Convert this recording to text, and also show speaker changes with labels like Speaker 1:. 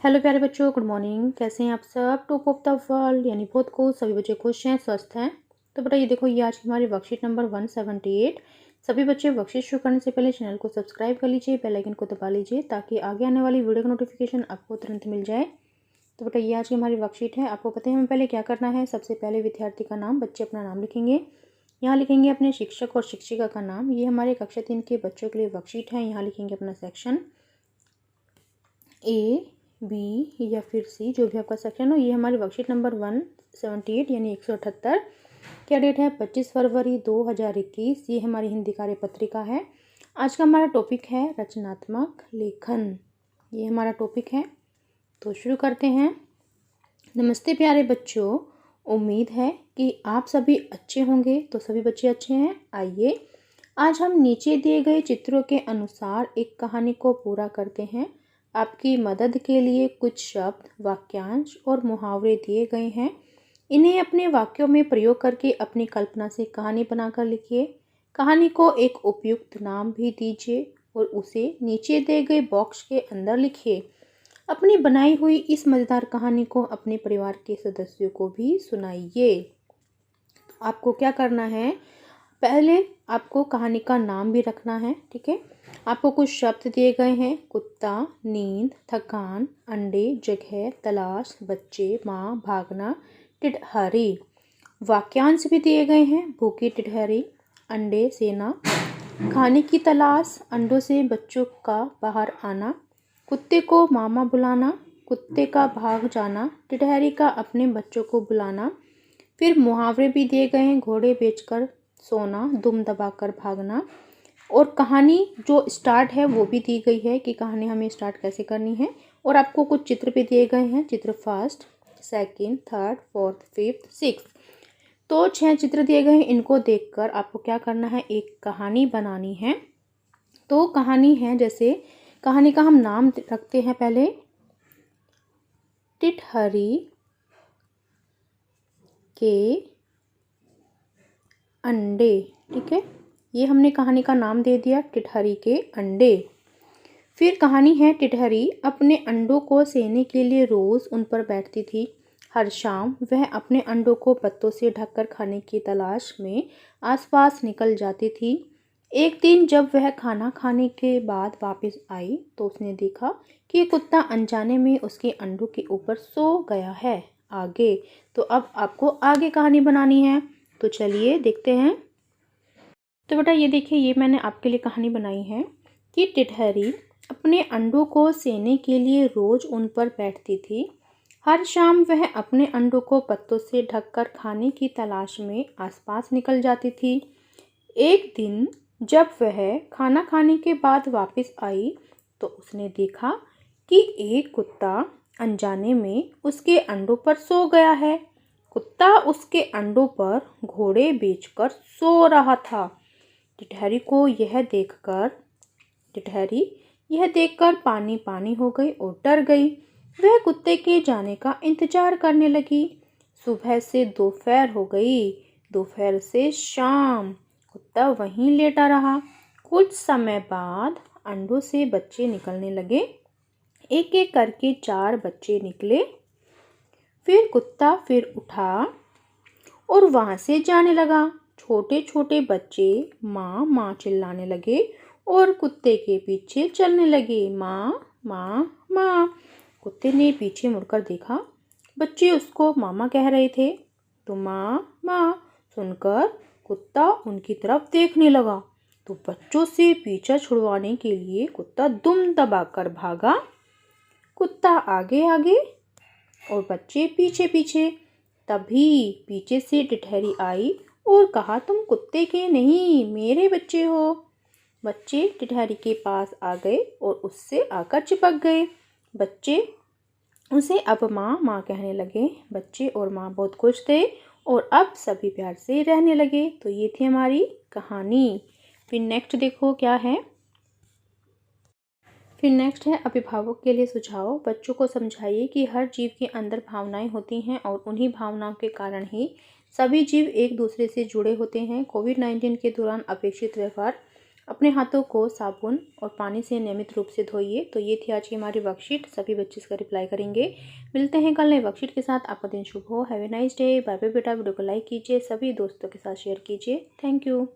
Speaker 1: Hello प्यारे बच्चों, good morning. कैसे हैं आप सब? टॉप ऑफ द वर्ल्ड यानी बहुत खुश, सभी बच्चे खुश हैं, स्वस्थ हैं। तो बेटा ये देखो, ये आज हमारी वर्कशीट नंबर 178। सभी बच्चे वर्कशीट शुरू करने से पहले चैनल को सब्सक्राइब कर लीजिए, बेल आइकन को दबा लीजिए ताकि आगे आने वाली वीडियो का नोटिफिकेशन आपको तुरंत मिल जाए। तो बेटा ये आज की हमारी वर्कशीट है। आपको पता है हमें पहले क्या करना है? सबसे पहले विद्यार्थी का नाम, बच्चे अपना नाम लिखेंगे। यहाँ लिखेंगे अपने शिक्षक और शिक्षिका का नाम। ये हमारे कक्षा 3 के बच्चों के लिए वर्कशीट है। यहाँ लिखेंगे अपना सेक्शन ए, बी या फिर सी, जो भी आपका सेक्शन हो। ये हमारी वर्कशीट नंबर 178 यानी 178। क्या डेट है? 25 फरवरी 2021। ये हमारी हिंदी कार्य पत्रिका है। आज का हमारा टॉपिक है रचनात्मक लेखन। ये हमारा टॉपिक है, तो शुरू करते हैं। नमस्ते प्यारे बच्चों, उम्मीद है कि आप सभी अच्छे होंगे। तो सभी बच्चे अच्छे हैं। आइए आज हम नीचे दिए गए चित्रों के अनुसार एक कहानी को पूरा करते हैं। आपकी मदद के लिए कुछ शब्द, वाक्यांश और मुहावरे दिए गए हैं। इन्हें अपने वाक्यों में प्रयोग करके अपनी कल्पना से कहानी बनाकर लिखिए। कहानी को एक उपयुक्त नाम भी दीजिए और उसे नीचे दिए गए बॉक्स के अंदर लिखिए। अपनी बनाई हुई इस मज़ेदार कहानी को अपने परिवार के सदस्यों को भी सुनाइए। आपको क्या करना है? पहले आपको कहानी का नाम भी रखना है, ठीक है। आपको कुछ शब्द दिए गए हैं: कुत्ता, नींद, थकान, अंडे, जगह, तलाश, बच्चे, माँ, भागना, टिटहरी। वाक्यांश भी दिए गए हैं: भूखी टिटहरी, अंडे, सेना, खाने की तलाश, अंडों से बच्चों का बाहर आना, कुत्ते को मामा बुलाना, कुत्ते का भाग जाना, टिटहरी का अपने बच्चों को बुलाना। फिर मुहावरे भी दिए गए हैं: घोड़े बेचकर सोना, दुम दबाकर भागना। और कहानी जो स्टार्ट है वो भी दी गई है कि कहानी हमें स्टार्ट कैसे करनी है। और आपको कुछ चित्र भी दिए गए हैं, चित्र first, second, third, fourth, fifth, sixth. तो 6 चित्र दिए गए हैं। इनको देखकर आपको क्या करना है? एक कहानी बनानी है। तो कहानी है, जैसे कहानी का हम नाम रखते हैं पहले, टिटहरी के अंडे, ठीक है। ये हमने कहानी का नाम दे दिया, टिटहरी के अंडे। फिर कहानी है, टिटहरी अपने अंडों को सेने के लिए रोज उन पर बैठती थी। हर शाम वह अपने अंडों को पत्तों से ढककर खाने की तलाश में आसपास निकल जाती थी। एक दिन जब वह खाना खाने के बाद वापस आई तो उसने देखा कि कुत्ता अनजाने में उसके अंडों के ऊपर सो गया है। आगे तो अब आपको आगे कहानी बनानी है, तो चलिए देखते हैं। तो बेटा ये देखिए, ये मैंने आपके लिए कहानी बनाई है कि टिटहरी अपने अंडों को सेने के लिए रोज उन पर बैठती थी। हर शाम वह अपने अंडों को पत्तों से ढककर खाने की तलाश में आसपास निकल जाती थी। एक दिन जब वह खाना खाने के बाद वापस आई तो उसने देखा कि एक कुत्ता अनजाने में उसके अंडों पर सो गया है। कुत्ता उसके अंडों पर घोड़े बेचकर सो रहा था। टिटहरी यह देखकर पानी पानी हो गई और डर गई। वह कुत्ते के जाने का इंतजार करने लगी। सुबह से दोपहर हो गई, दोपहर से शाम। कुत्ता वहीं लेटा रहा। कुछ समय बाद अंडों से बच्चे निकलने लगे। एक एक करके 4 बच्चे निकले। फिर कुत्ता फिर उठा और वहां से जाने लगा। छोटे छोटे बच्चे माँ माँ चिल्लाने लगे और कुत्ते के पीछे चलने लगे। माँ माँ माँ। कुत्ते ने पीछे मुड़कर देखा, बच्चे उसको मामा कह रहे थे। तो माँ माँ सुनकर कुत्ता उनकी तरफ देखने लगा। तो बच्चों से पीछा छुड़वाने के लिए कुत्ता दुम दबाकर भागा। कुत्ता आगे आगे और बच्चे पीछे पीछे। तभी पीछे से टिटहरी आई और कहा, तुम कुत्ते के नहीं, मेरे बच्चे हो। बच्चे टिटहरी के पास आ गए और उससे आकर चिपक गए। बच्चे उसे अब माँ माँ कहने लगे। बच्चे और माँ बहुत खुश थे और अब सभी प्यार से रहने लगे। तो ये थी हमारी कहानी। फिर नेक्स्ट देखो क्या है। फिर नेक्स्ट है अभिभावक के लिए सुझाव। बच्चों को समझाइए कि हर जीव के अंदर भावनाएं होती हैं और उन्हीं भावनाओं के कारण ही सभी जीव एक दूसरे से जुड़े होते हैं। कोविड-19 के दौरान अपेक्षित व्यवहार अपने हाथों को साबुन और पानी से नियमित रूप से धोइए। तो ये थी आज की हमारी वर्कशीट। सभी बच्चे इसका रिप्लाई करेंगे। मिलते हैं कल नई वर्कशीट के साथ। आपका दिन शुभ हो। Have a nice day. Bye bye बेटा। वीडियो को लाइक कीजिए, सभी दोस्तों के साथ शेयर कीजिए। Thank you.